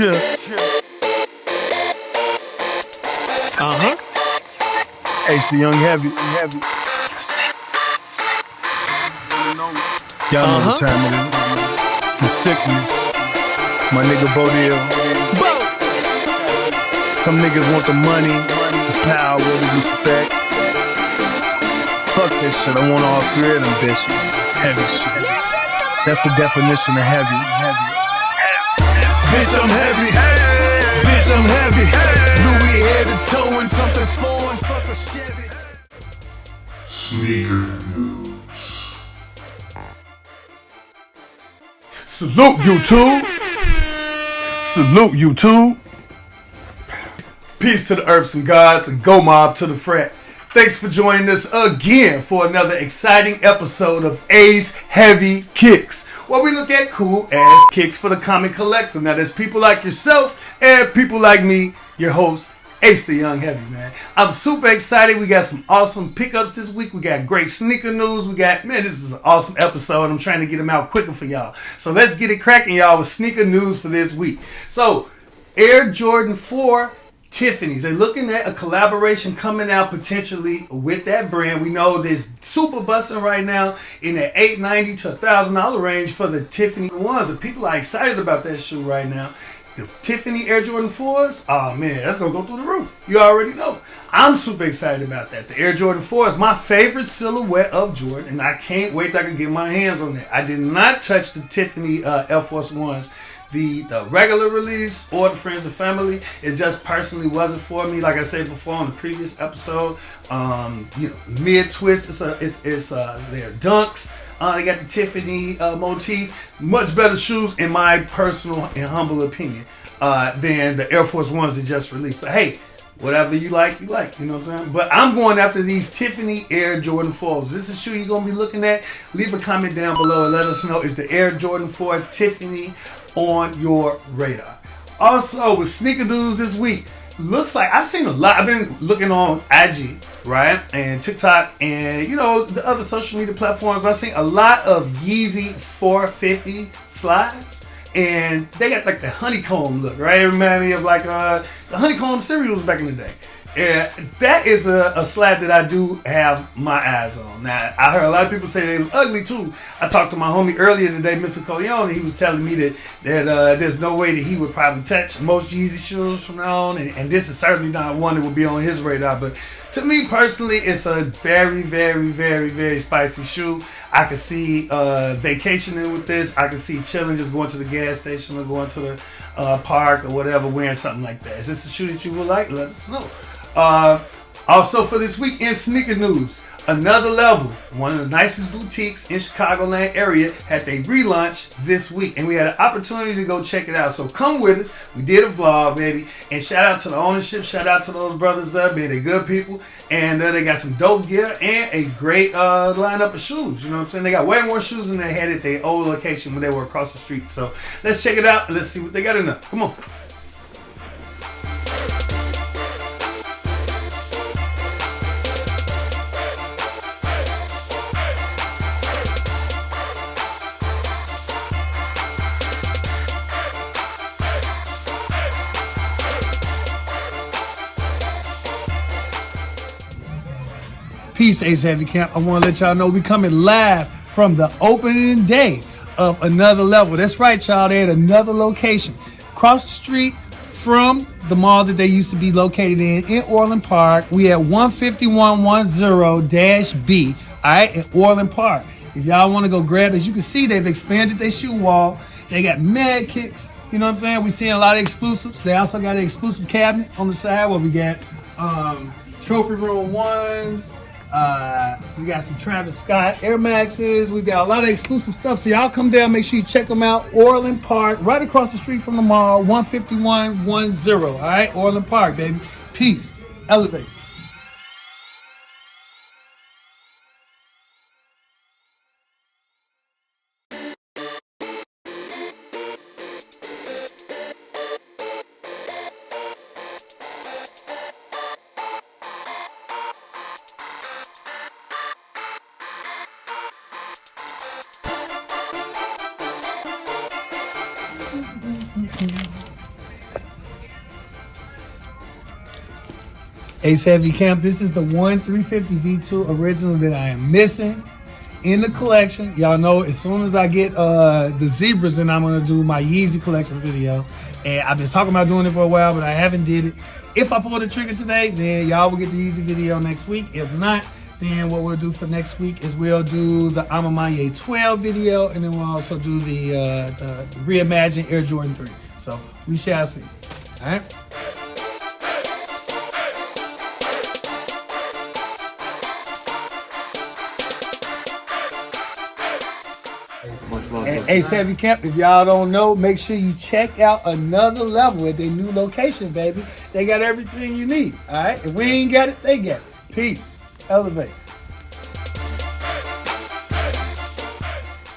Chill. Ace the Young Heavy. Y'all know what time it is. The sickness. My nigga Bodil. Some niggas want the money, the power, the respect. Fuck this shit. I want all three of them bitches. Heavy shit. That's the definition of heavy. Bitch, I'm heavy. Bitch, I'm heavy. Louis head to toe and something foreign. Fuck a Chevy. Sneaker news. Salute YouTube. Salute YouTube. Peace to the earths and gods and go mob to the frat. Thanks for joining us again for another exciting episode of Ace Heavy Kicks, where we look at cool ass kicks for the comic collector. Now there's people like yourself and people like me, your host, Ace the Young Heavy, man. I'm super excited. We got some awesome pickups this week. We got great sneaker news. This is an awesome episode. I'm trying to get them out quicker for y'all. So let's get it cracking, y'all, with sneaker news for this week. So, Air Jordan 4 Tiffany's. They're looking at a collaboration coming out potentially with that brand. We know there's super busting right now in the $890 to $1,000 range for the Tiffany ones. And people are excited about that shoe right now. The Tiffany Air Jordan 4s, oh man, that's going to go through the roof. You already know. I'm super excited about that. The Air Jordan 4 is my favorite silhouette of Jordan, and I can't wait till I can get my hands on that. I did not touch the Tiffany Air Force 1s. The regular release or the friends and family, it just personally wasn't for me. Like I said before on the previous episode, mid twist, it's their dunks. They got the Tiffany motif. Much better shoes in my personal and humble opinion than the Air Force Ones that just released. But hey, whatever you like, you know what I'm saying? But I'm going after these Tiffany Air Jordan 4s. Is this a shoe you're going to be looking at? Leave a comment down below and let us know. Is the Air Jordan 4 Tiffany on your radar? Also, with sneaker news this week, looks like I've seen a lot. I've been looking on IG, right, and TikTok, and the other social media platforms. I've seen a lot of Yeezy 450 slides, and they got like the honeycomb look, right? It reminded me of like the honeycomb cereals back in the day. And that is a slide that I do have my eyes on. Now, I heard a lot of people say they was ugly too. I talked to my homie earlier today, Mr. Coleone. He was telling me that there's no way that he would probably touch most Yeezy shoes from now on. And this is certainly not one that would be on his radar. But to me personally, it's a very, very, very, very spicy shoe. I could see vacationing with this. I could see chilling, just going to the gas station or going to the park or whatever, wearing something like that. Is this a shoe that you would like? Let us know. Also for this week in sneaker news, Another Level, one of the nicest boutiques in Chicagoland area, had their relaunch this week, and we had an opportunity to go check it out. So come with us. We did a vlog, baby, and shout out to the ownership, shout out to those brothers up, man. They good people, and they got some dope gear and a great lineup of shoes. You know what I'm saying? They got way more shoes than they had at their old location when they were across the street. So let's check it out and let's see what they got in there. Come on. Peace, Ace Heavy Camp. I want to let y'all know we coming live from the opening day of Another Level. That's right, y'all. They're at another location across the street from the mall that they used to be located in Orland Park. We at 15110-B, all right, in Orland Park. If y'all want to go grab it, as you can see, they've expanded their shoe wall. They got mad kicks. You know what I'm saying? We're seeing a lot of exclusives. They also got an exclusive cabinet on the side where we got trophy room ones. We got some Travis Scott Air Maxes. We got a lot of exclusive stuff. So y'all come down, make sure you check them out. Orland Park, right across the street from the mall, 15110. All right, Orland Park, baby. Peace. Elevate. Ace Heavy Camp, this is the 350 V2 original that I am missing in the collection. Y'all know as soon as I get the zebras, then I'm gonna do my Yeezy collection video. And I've been talking about doing it for a while, but I haven't did it. If I pull the trigger today, then y'all will get the Yeezy video next week. If not, then what we'll do for next week is we'll do the Maniére AJ12 video, and then we'll also do the reimagined Air Jordan 3. So we shall see. All right. And Ace Heavy Camp, if y'all don't know, make sure you check out Another Level at their new location, baby. They got everything you need, all right? If we ain't got it, they got it. Peace. Elevate.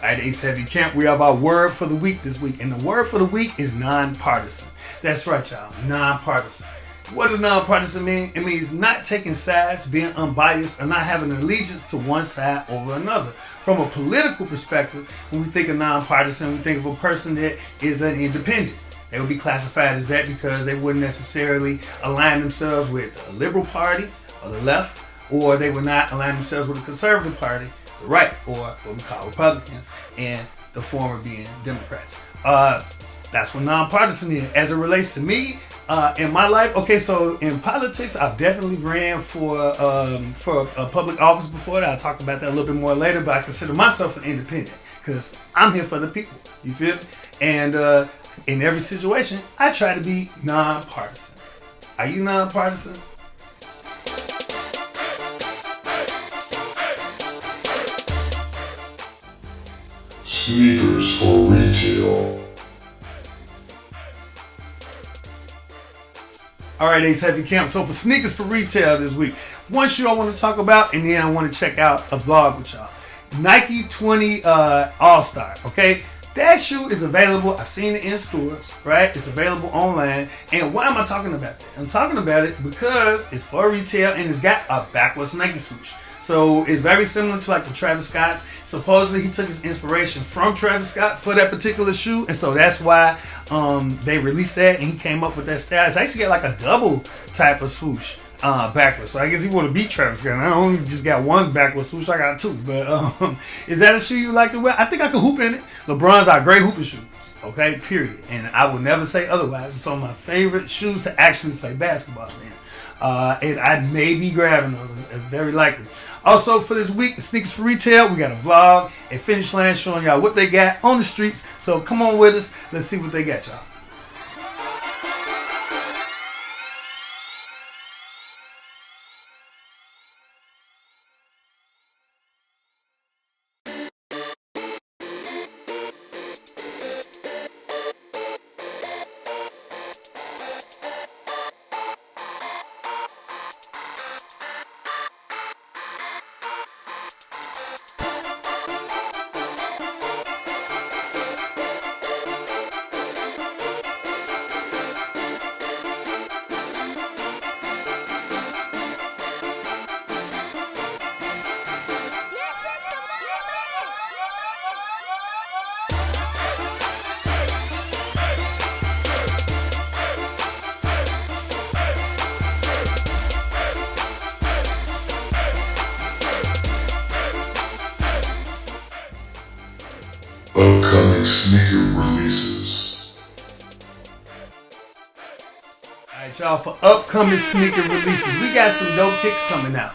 All right, Ace Heavy Camp, we have our word for the week this week. And the word for the week is nonpartisan. That's right, y'all. Nonpartisan. What does nonpartisan mean? It means not taking sides, being unbiased, and not having an allegiance to one side over another. From a political perspective, when we think of nonpartisan, we think of a person that is an independent. They would be classified as that because they wouldn't necessarily align themselves with the Liberal Party or the left, or they would not align themselves with the Conservative Party, the right, or what we call Republicans, and the former being Democrats. That's what nonpartisan is. As it relates to me, in my life, okay, so in politics, I've definitely ran for a public office before that. I'll talk about that a little bit more later, but I consider myself an independent because I'm here for the people. You feel me? And in every situation, I try to be nonpartisan. Are you nonpartisan? Sneakers for retail. All right, Ace Heavy Camp. So for sneakers for retail this week, one shoe I want to talk about, and then I want to check out a vlog with y'all. Nike 20 All-Star, okay? That shoe is available. I've seen it in stores, right? It's available online. And why am I talking about that? I'm talking about it because it's for retail and it's got a backwards Nike swoosh. So it's very similar to like the Travis Scott's. Supposedly he took his inspiration from Travis Scott for that particular shoe, and so that's why they released that and he came up with that style. It's actually got like a double type of swoosh backwards. So I guess he want to beat Travis Scott. I only just got one backwards swoosh. I got two. But is that a shoe you like to wear? I think I could hoop in it. LeBron's are great hooping shoes. Okay, period. And I would never say otherwise. It's some of my favorite shoes to actually play basketball in. And I may be grabbing those, very likely. Also, for this week, Sneakers for Retail, we got a vlog at Finish Line showing y'all what they got on the streets. So come on with us. Let's see what they got, y'all. Upcoming sneaker releases. Alright, y'all, for upcoming sneaker releases, we got some dope kicks coming out.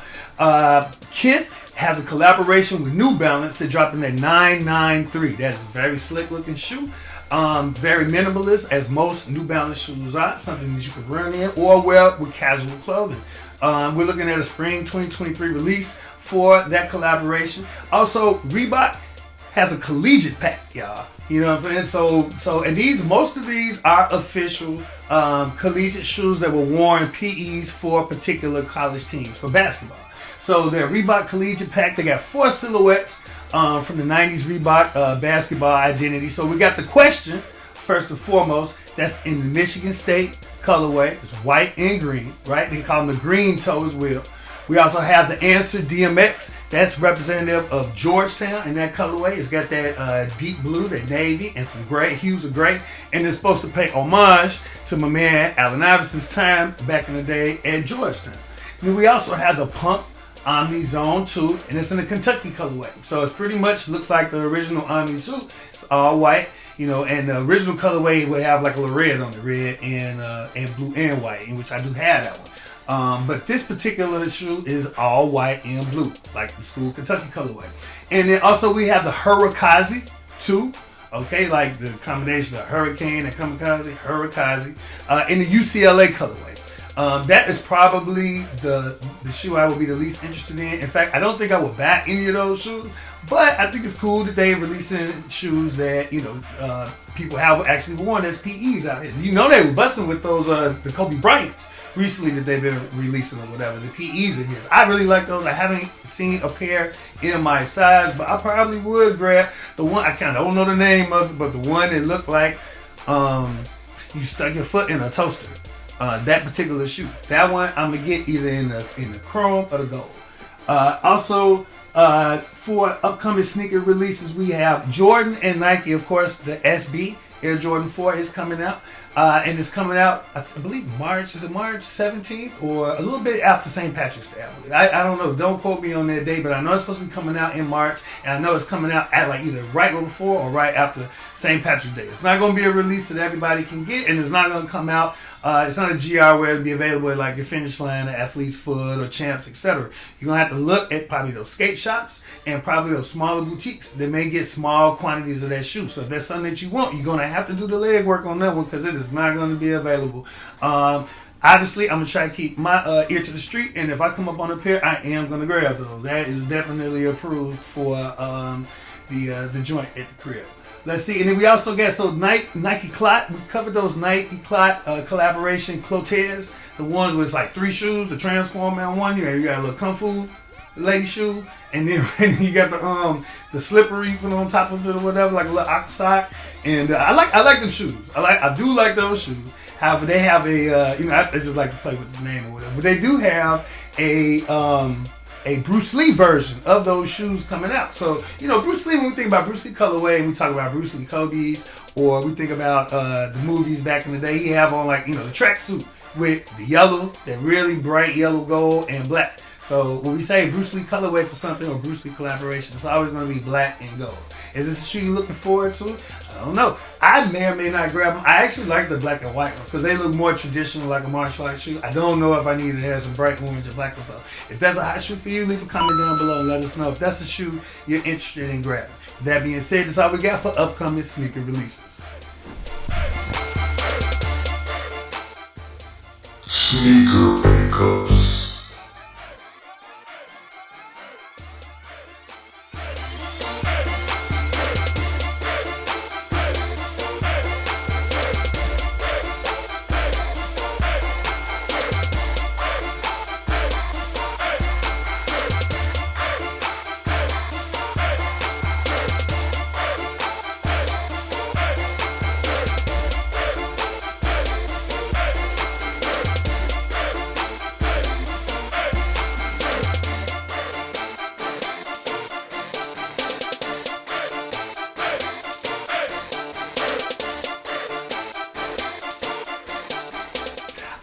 Kith has a collaboration with New Balance. They're dropping their 993. That's a very slick looking shoe. Very minimalist, as most New Balance shoes are. Something that you can run in or wear with casual clothing. We're looking at a spring 2023 release for that collaboration. Also, Reebok has a collegiate pack, y'all. You know what I'm saying? So, and most of these are official collegiate shoes that were worn in PEs for particular college teams for basketball. So their Reebok collegiate pack, they got 4 silhouettes from the 90s Reebok basketball identity. So we got the question, first and foremost, that's in the Michigan State colorway. It's white and green, right? They call them the green toe as well. We also have the Answer DMX. That's representative of Georgetown in that colorway. It's got that deep blue, that navy, and some gray hues of gray. And it's supposed to pay homage to my man Allen Iverson's time back in the day at Georgetown. And then we also have the Pump Omni Zone 2, and it's in the Kentucky colorway. So it's pretty much looks like the original Omni suit. It's all white, and the original colorway would have like a little red on it, red and blue and white, in which I do have that one. But this particular shoe is all white and blue, like the school Kentucky colorway. And then also we have the Hurricane 2. Okay, like the combination of hurricane and kamikaze, in the UCLA colorway. That is probably the shoe I would be the least interested in. In fact, I don't think I would buy any of those shoes, but I think it's cool that they're releasing shoes that, people have actually worn as PEs out here. They were busting with those, the Kobe Bryants recently that they've been releasing or whatever, the PEs of his. I really like those. I haven't seen a pair in my size, but I probably would grab the one, I kind of don't know the name of it, but the one that looked like you stuck your foot in a toaster. That particular shoe. That one I'm gonna get either in the chrome or the gold. Also, for upcoming sneaker releases, we have Jordan and Nike. Of course, the SB Air Jordan 4 is coming out. And it's coming out, I believe March 17th or a little bit after St. Patrick's Day. I don't know. Don't quote me on that day, but I know it's supposed to be coming out in March, and I know it's coming out at like either right before or right after St. Patrick's Day. It's not going to be a release that everybody can get, and it's not going to come out. It's not a GR where it'll be available at like your Finish Line or Athlete's Foot or Champs, etc. You're going to have to look at probably those skate shops and probably those smaller boutiques that may get small quantities of that shoe. So if that's something that you want, you're going to have to do the legwork on that one because it is not going to be available. Obviously, I'm going to try to keep my ear to the street, and if I come up on a pair, I am going to grab those. That is definitely approved for the joint at the crib. Let's see, and then we also got Nike Clot. We covered those Nike Clot collaboration Clotes, the ones with like 3 shoes, the Transformer in one. You got a little Kung Fu lady shoe, and then you got the slippery put on top of it or whatever, like a little aqua sock. And I like them shoes. I do like those shoes. However, they have I just like to play with the name or whatever. But they do have a Bruce Lee version of those shoes coming out. So, Bruce Lee, when we think about Bruce Lee colorway, we talk about Bruce Lee Kobe's, or we think about the movies back in the day, he have on the tracksuit with the yellow, that really bright yellow, gold, and black. So when we say Bruce Lee colorway for something or Bruce Lee collaboration, it's always going to be black and gold. Is this a shoe you're looking forward to? I don't know. I may or may not grab them. I actually like the black and white ones because they look more traditional, like a martial arts shoe. I don't know if I need to have some bright orange or black ones though. If that's a hot shoe for you, leave a comment down below and let us know if that's a shoe you're interested in grabbing. That being said, that's all we got for upcoming sneaker releases. Sneaker pickups.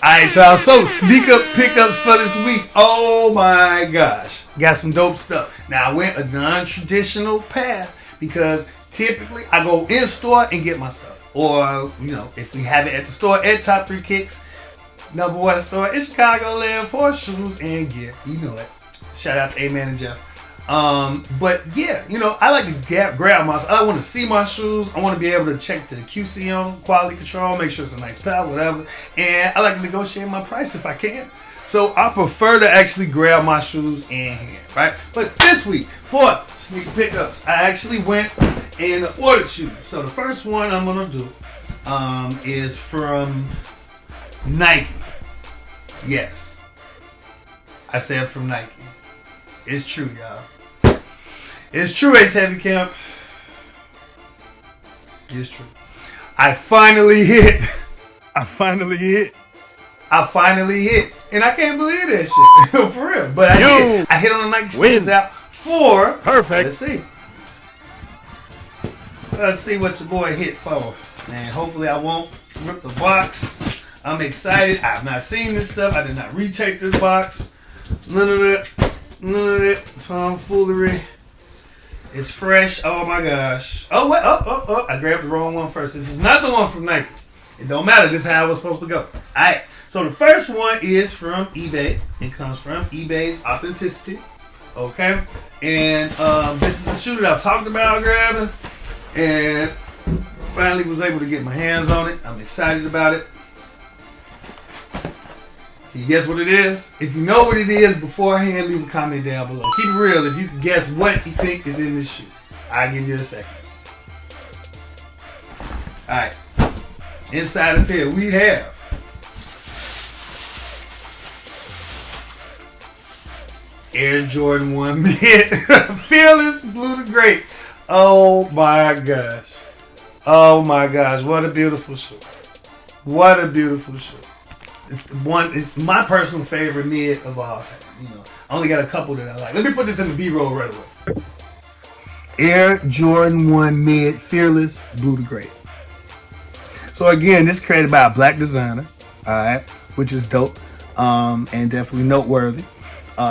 Alright, y'all, so sneaker pickups for this week. Oh my gosh. Got some dope stuff. Now, I went a non-traditional path because typically I go in store and get my stuff. Or, if we have it at the store at Top 3 Kicks, number one store in Chicagoland for shoes and gear. You know it. Shout out to A-Man and Jeff. But yeah, I like to grab my. I want to see my shoes. I want to be able to check the QC on quality control, make sure it's a nice pair, whatever. And I like to negotiate my price if I can. So I prefer to actually grab my shoes in hand, right? But this week for sneaker pickups, I actually went and ordered shoes. So the first one I'm gonna do is from Nike. Yes, I said from Nike. It's true, y'all. It's true, Ace Heavy Camp. It's true. I finally hit. And I can't believe that shit. For real. But I did. I hit on the Nike sneakers out for. Perfect. Let's see what your boy hit for. And hopefully I won't rip the box. I'm excited. I've not seen this stuff. I did not retake this box. None of that tomfoolery. It's fresh. Oh my gosh. Oh wait. Oh. I grabbed the wrong one first. This is not the one from Nike. It don't matter. This is how it was supposed to go. Alright. So the first one is from eBay. It comes from eBay's Authenticity. Okay. And this is a shoe that I've talked about grabbing. And finally was able to get my hands on it. I'm excited about it. Can you guess what it is? If you know what it is beforehand, leave a comment down below. Keep it real if you can guess what you think is in this shoe. I'll give you a second. Alright. Inside of here we have Air Jordan 1 Mid. Fearless Blue to Great. Oh my gosh. Oh my gosh. What a beautiful shoe. What a beautiful shoe. It's my personal favorite mid of all time. You know, I only got a couple that I like. Let me put this in the B-roll right away. Air Jordan 1 Mid Fearless Blue to Great. So again, this is created by a black designer, alright, which is dope, and definitely noteworthy.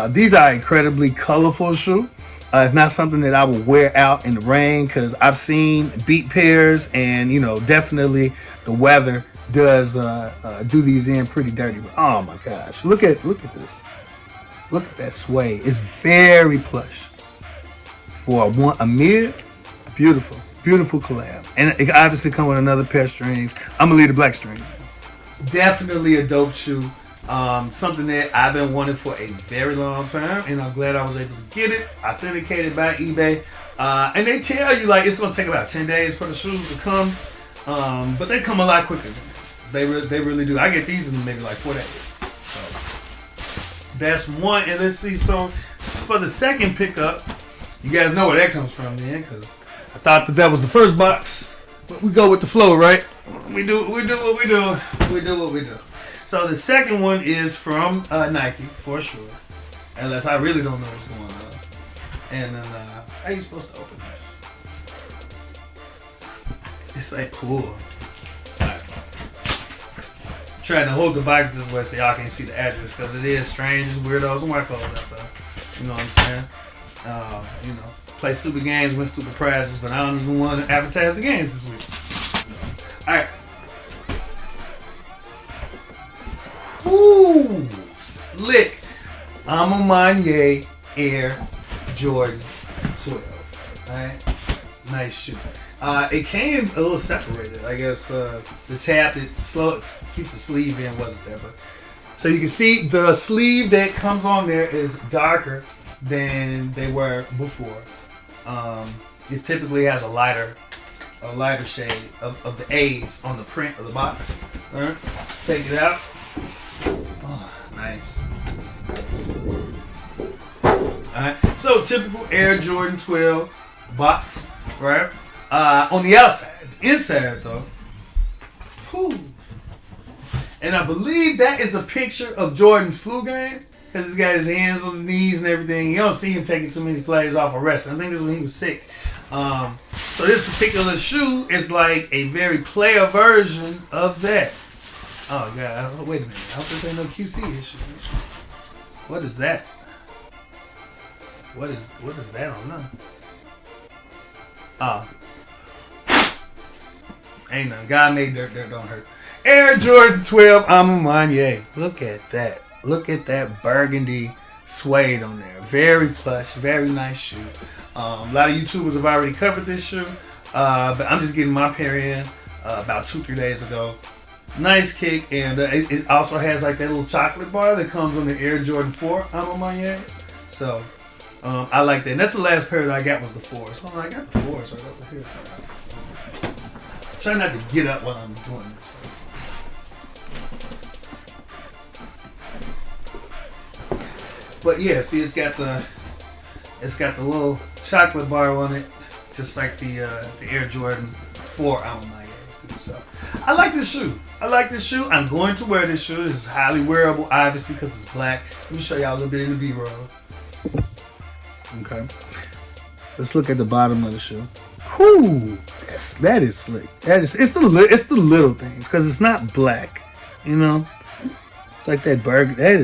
These are incredibly colorful shoe. It's not something that I would wear out in the rain because I've seen beat pairs, and you know, definitely the weather does do these in pretty dirty. But oh my gosh, look at this. Look at that suede. It's very plush for a mid. Beautiful collab, and it obviously comes with another pair of strings. I'm gonna leave the black strings. Definitely a dope shoe. Something that I've been wanting for a very long time, and I'm glad I was able to get it authenticated by eBay. And they tell you like it's gonna take about 10 days for the shoes to come, but they come a lot quicker. They really do. I get these in maybe like 4 days. So that's one. And let's see. So for the second pickup, you guys know where that comes from, then, because I thought that was the first box, but we go with the flow, right? We do what we do. So the second one is from Nike, for sure. Unless I really don't know what's going on. And then, how are you supposed to open this? It's like cool. Right. Trying to hold the box this way so y'all can see the address, because it is strange, weirdos, and white clothes out there. You know what I'm saying? You know, play stupid games, win stupid prizes, but I don't even want to advertise the games this week. Alright. Ooh, slick. I'm a Maniére Air Jordan 12. Alright. Nice shoe. It came a little separated. I guess the tab that keeps the sleeve in wasn't there, but so you can see the sleeve that comes on there is darker than they were before. It typically has a lighter shade of the A's on the print of the box. All right, take it out. Oh, nice. All right, so typical Air Jordan 12 box, right? On the outside, the inside though, whew. And I believe that is a picture of Jordan's flu game, because he's got his hands on his knees and everything. You don't see him taking too many plays off of wrestling. I think this is when he was sick. So this particular shoe is like a very player version of that. Oh God! Wait a minute. I hope this ain't no QC issue. What is that? What is that on there? Ain't nothing. God made dirt don't hurt. Air Jordan 12, I'm a Maniére. Look at that. Look at that burgundy suede on there. Very plush, very nice shoe. A lot of YouTubers have already covered this shoe, but I'm just getting my pair in about 2-3 days ago. Nice kick, and it also has like that little chocolate bar that comes on the Air Jordan 4 I'm a Maniére. So I like that. And that's the last pair that I got was the 4. So I got the 4s right over here. Try not to get up while I'm doing this. But yeah, see, it's got the little chocolate bar on it, just like the Air Jordan 4 I'm a Maniére. So I like this shoe. I'm going to wear this shoe. This is highly wearable, obviously, because it's black. Let me show y'all a little bit in the B-roll. Okay. Let's look at the bottom of the shoe. Whoo! That is slick. It's the little things, because it's not black, you know. It's like that burger. That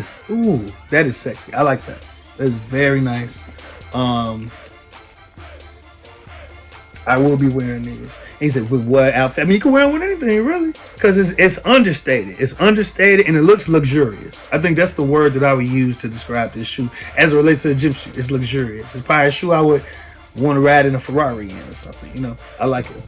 is sexy. I like that. That's very nice. I will be wearing these. And he said, with what outfit? I mean, you can wear it with anything, really. Because it's understated. It's understated and it looks luxurious. I think that's the word that I would use to describe this shoe. As it relates to a gym shoe, it's luxurious. It's probably a shoe I would want to ride in a Ferrari in or something. You know, I like it.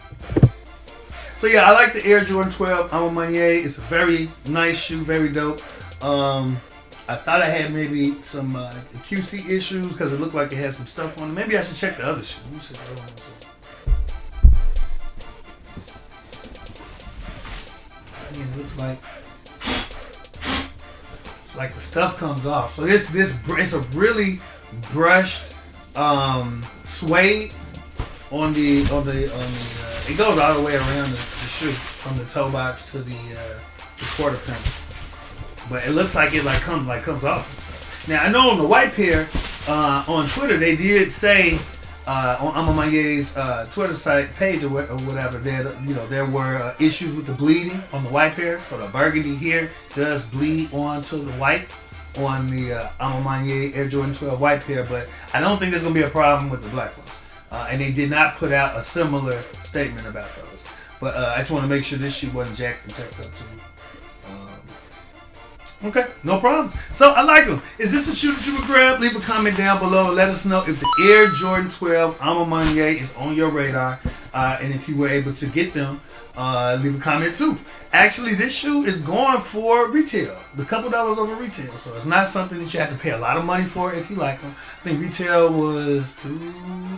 So yeah, I like the Air Jordan 12. I'm a Maniére. It's a very nice shoe, very dope. I thought I had maybe some QC issues because it looked like it had some stuff on it. Maybe I should check the other shoe. Let me check the other one. Again, it looks like the stuff comes off. So it's a really brushed suede on the it goes all the way around the shoe from the toe box to the quarter panel. But it looks like it comes off and stuff. Now I know on the white pair on Twitter they did say on I'm on Maniére's Twitter site page or whatever that there were issues with the bleeding on the white pair. So the burgundy here does bleed onto the white on the I'm on Maniére Air Jordan 12 white pair, but I don't think there's gonna be a problem with the black ones. And they did not put out a similar statement about those. But I just want to make sure this shoe wasn't jacked up too. Okay, no problems. So I like them. Is this a shoe that you would grab? Leave a comment down below and let us know if the Air Jordan 12 I'm a Maniére is on your radar. And if you were able to get them, leave a comment too. Actually, this shoe is going for retail. A couple dollars over retail. So it's not something that you have to pay a lot of money for if you like them. I think retail was $210,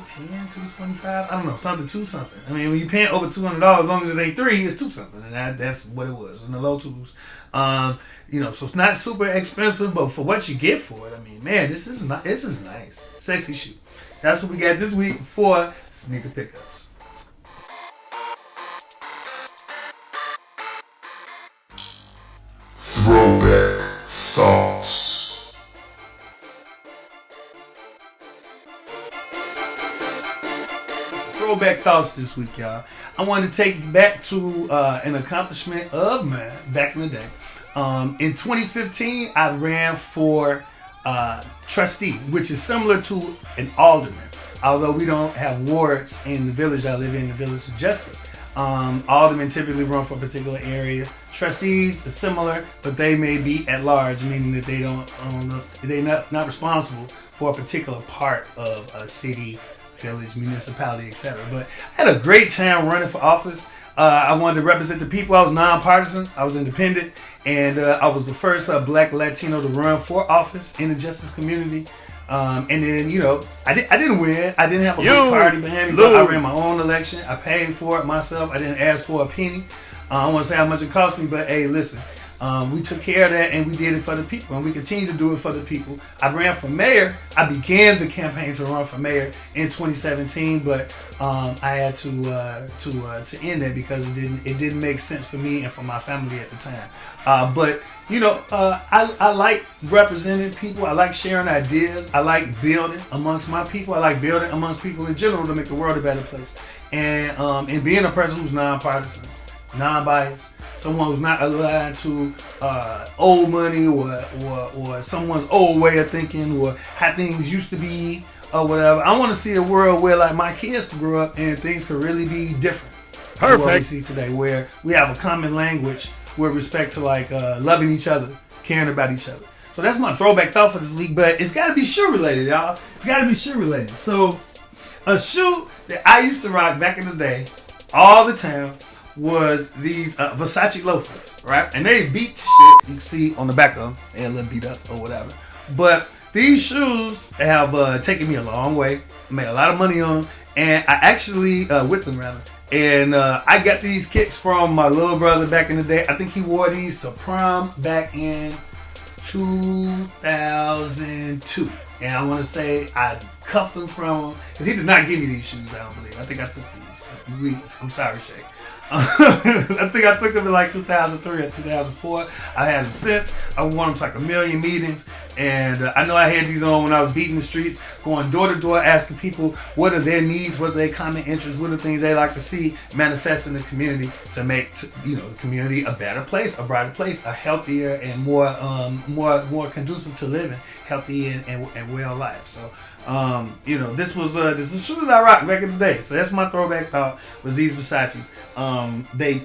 $225. I don't know, something. I mean, when you're paying over $200, as long as it ain't $3, it's $2 something. And that's what it was in the low twos. So it's not super expensive, but for what you get for it, I mean, man, this is nice. Sexy shoe. That's what we got this week for Sneaker Pickups. Throwback Thoughts. Throwback Thoughts this week, y'all. I wanted to take you back to an accomplishment of mine back in the day. In 2015, I ran for trustee, which is similar to an alderman. Although we don't have wards in the village I live in, the Village of Justice. Aldermen typically run for a particular area. Trustees are similar, but they may be at large, meaning that they're not responsible for a particular part of a city, village, municipality, etc. But I had a great time running for office. I wanted to represent the people. I was nonpartisan. I was independent. And I was the first black Latino to run for office in the justice community. And then, I didn't win. I didn't have a big party behind me, but I ran my own election. I paid for it myself. I didn't ask for a penny. I don't want to say how much it cost me, but hey, listen. We took care of that and we did it for the people, and we continue to do it for the people. I ran for mayor. I began the campaign to run for mayor in 2017, but I had to end that because it didn't make sense for me and for my family at the time. But I like representing people. I like sharing ideas. I like building amongst my people. I like building amongst people in general to make the world a better place. And being a person who's nonpartisan, non-biased, someone who's not aligned to old money or someone's old way of thinking or how things used to be or whatever. I want to see a world where like my kids could grow up and things could really be different. Perfect. What we see today, where we have a common language with respect to like loving each other, caring about each other. So that's my throwback thought for this week, but it's got to be shoe related, y'all. It's got to be shoe related. So a shoe that I used to rock back in the day all the time was these Versace loafers, right? And they beat to shit. You can see on the back of them, they're a little beat up or whatever. But these shoes have taken me a long way. I made a lot of money on them, and I actually with them rather. And I got these kicks from my little brother back in the day. I think he wore these to prom back in 2002. And I want to say I cuffed them from him because he did not give me these shoes. I don't believe. I think I took these. I'm sorry, Shay. I think I took them in like 2003 or 2004. I had them since. I won them to like a million meetings. And I know I had these on when I was beating the streets, going door to door, asking people what are their needs, what are their common interests, what are the things they like to see manifest in the community to make the community a better place, a brighter place, a healthier and more conducive to living, healthy and well life. So this was a shoe that I rocked back in the day. So that's my throwback thought with these Versace's. They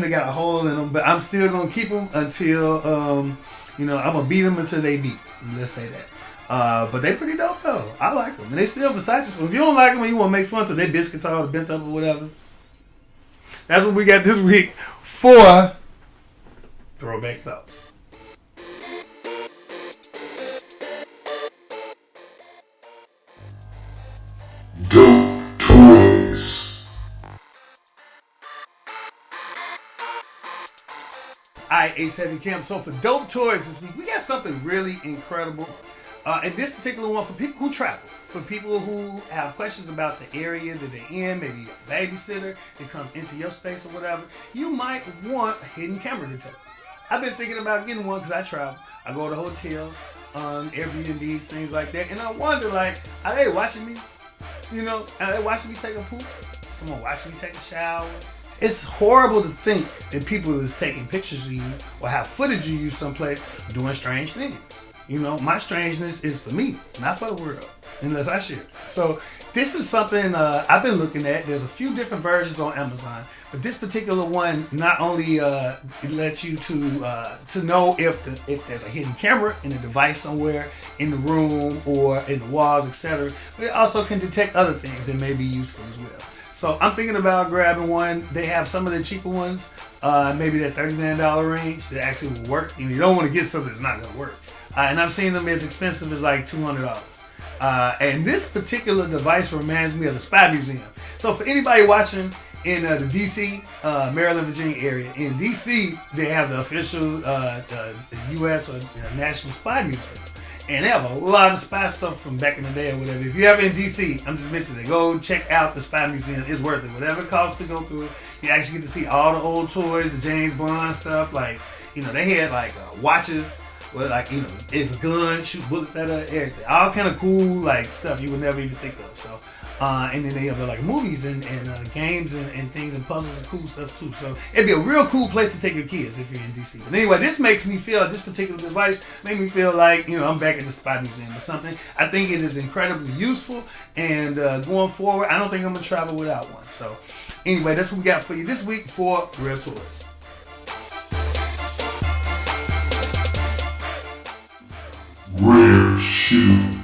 got a hole in them, but I'm still gonna keep them until I'm gonna beat them until they beat. Let's say that. But they pretty dope though. I like them, and they still Versace. So if you don't like them and you want to make fun of their biscuits all bent up or whatever, that's what we got this week for Throwback Thoughts. Dope Toys. Alright, Ace Heavy Camp. So for Dope Toys this week, we got something really incredible. And this particular one for people who travel, for people who have questions about the area that they're in, maybe you have a babysitter that comes into your space or whatever, you might want a hidden camera detector. I've been thinking about getting one because I travel. I go to hotels, Airbnbs, things like that, and I wonder, like, are they watching me? Are they watching me take a poop? Someone watching me take a shower? It's horrible to think that people is taking pictures of you or have footage of you someplace doing strange things. My strangeness is for me, not for the world, unless I share it. So this is something I've been looking at. There's a few different versions on Amazon, but this particular one not only it lets you to know if there's a hidden camera in a device somewhere in the room or in the walls, etc., but it also can detect other things that may be useful as well. So I'm thinking about grabbing one. They have some of the cheaper ones, maybe that $39 range that actually will work. You don't want to get something that's not going to work. And I've seen them as expensive as like $200. And this particular device reminds me of the Spy Museum. So for anybody watching in the DC, Maryland, Virginia area, in DC, they have the official the U.S. or National Spy Museum. And they have a lot of spy stuff from back in the day or whatever. If you're ever in DC, I'm just mentioning it. Go check out the Spy Museum. It's worth it. Whatever it costs to go through it, you actually get to see all the old toys, the James Bond stuff. Like, they had like watches with it's a gun, shoot bullets at her, everything. All kind of cool like stuff you would never even think of. So, and then they have like movies and games and things and puzzles and cool stuff too. So it'd be a real cool place to take your kids if you're in DC. But anyway, this particular device made me feel like, I'm back at the Spy Museum or something. I think it is incredibly useful, and going forward, I don't think I'm going to travel without one. So anyway, that's what we got for you this week for Real Toys. Rare Shoes.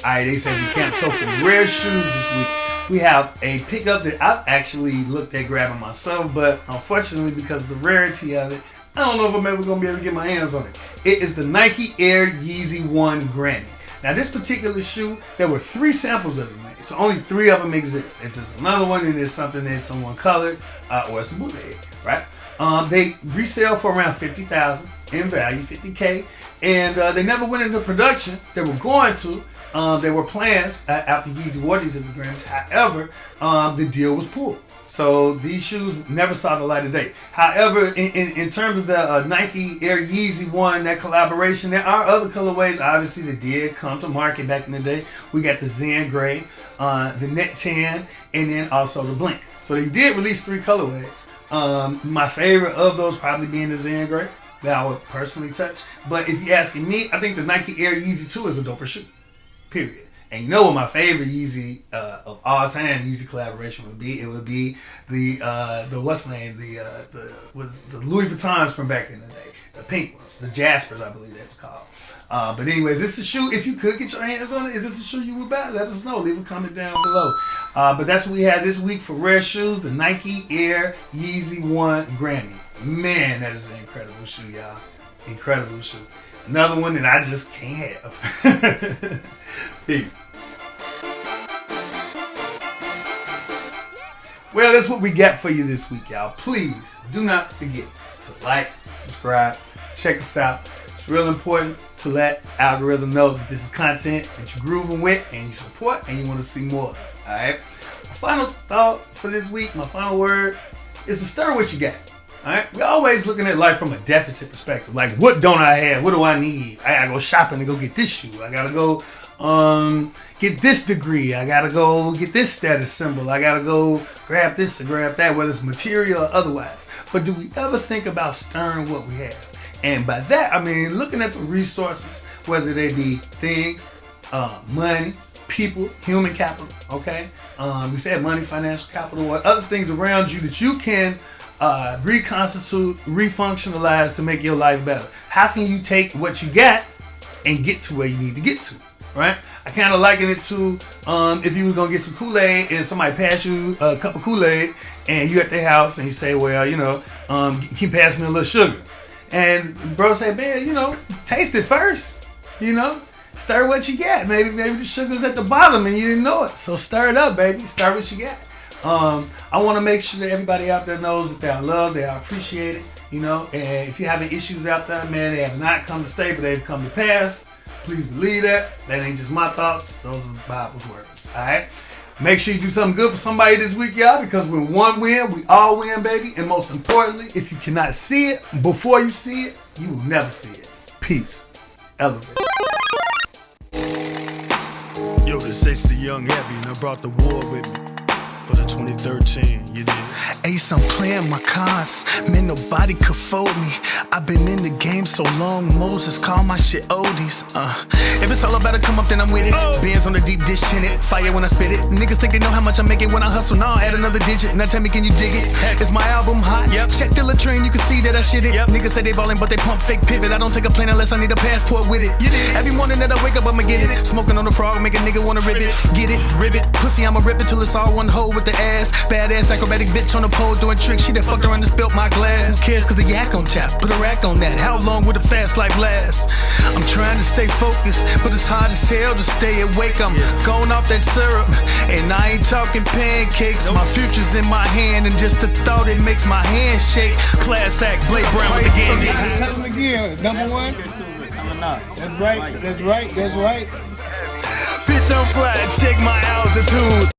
Alright, they said we can't. So for Rare Shoes this week, we have a pickup that I've actually looked at grabbing myself, but unfortunately, because of the rarity of it, I don't know if I'm ever going to be able to get my hands on it. It is the Nike Air Yeezy 1 Grammy. Now, this particular shoe, there were 3 samples of it made, so only 3 of them exist. If there's another one, then it's something that someone colored, or it's a bootleg, right? They resell for around $50,000 in value, $50K, and they never went into production. They were going to. There were plans after Yeezy wore these at the Grammys. However, the deal was pulled. So these shoes never saw the light of day. However, in terms of the Nike Air Yeezy 1, that collaboration, there are other colorways, obviously, that did come to market back in the day. We got the Zen Gray, the Net Tan, and then also the Blink. So they did release 3 colorways. My favorite of those probably being the Zen Gray that I would personally touch. But if you're asking me, I think the Nike Air Yeezy 2 is a doper shoe. Period. And you know what my favorite Yeezy of all time Yeezy collaboration would be? It would be the what's the name? The Louis Vuittons from back in the day. The pink ones. The Jaspers, I believe that was called. But anyways, is this a shoe? If you could get your hands on it, is this a shoe you would buy? Let us know. Leave a comment down below. But that's what we had this week for Rare Shoes. The Nike Air Yeezy 1 Grammy. Man, that is an incredible shoe, y'all. Incredible shoe. Another one that I just can't have. Peace. Well, that's what we got for you this week, y'all. Please do not forget to like, subscribe, check us out. It's real important to let algorithm know that this is content that you're grooving with and you support and you want to see more of. Alright? final thought for this week, my final word, is to stir what you got. Alright? We're always looking at life from a deficit perspective. Like, what don't I have? What do I need? I gotta go shopping to go get this shoe. I gotta go get this degree. I gotta go get this status symbol. I gotta go grab this and grab that, whether it's material or otherwise. But do we ever think about stirring what we have? And by that, I mean looking at the resources, whether they be things, money, people, human capital, okay? We said money, financial capital, or other things around you that you can reconstitute, refunctionalize to make your life better. How can you take what you got and get to where you need to get to, right? I kind of liken it to if you were going to get some Kool-Aid and somebody pass you a cup of Kool-Aid and you at their house and you say, well, you know, can you pass me a little sugar? And bro say, man, you know, taste it first, you know? Stir what you got. Maybe the sugar's at the bottom and you didn't know it. So stir it up, baby. Stir what you got. I want to make sure that everybody out there knows that they are loved, they are appreciated, you know. And if you're having issues out there, man, they have not come to stay, but they've come to pass. Please believe that. That ain't just my thoughts. Those are the Bible's words. All right. Make sure you do something good for somebody this week, y'all, because when one win, we all win, baby. And most importantly, if you cannot see it before you see it, you will never see it. Peace. Elevate. Yo, this Ace the Young Heavy, and I brought the war with me for the 2013, you did. Ace, I'm playing my cards, man, nobody could fold me. I've been in the game so long, Moses call my shit oldies. If it's all about to come up, then I'm with it. Bands on the deep dish in it, fire when I spit it. Niggas think they know how much I make it when I hustle. Now add another digit, now tell me, can you dig it? Is my album hot? Yep. Check the latrine, you can see that I shit it. Yep. Niggas say they ballin', but they pump fake pivot. I don't take a plane unless I need a passport with it. Every morning that I wake up, I'ma get it. Smoking on the frog, make a nigga wanna rip it. Get it, rip it. Pussy, I'ma rip it till it's all one hole with the ass. Badass acrobatic bitch on the pole doing tricks. She done fucked around and spilt my glass. Who cares cause the yak on tap? Put a rack on that. How long would a fast life last? I'm trying to stay focused, but it's hard as hell to stay awake. I'm going off that syrup, and I ain't talking pancakes. My future's in my hand, and just the thought it makes my hand shake. Class act, Blake Brown with the gang. Cousin again, number one. That's right. Bitch, I'm fly, check my altitude.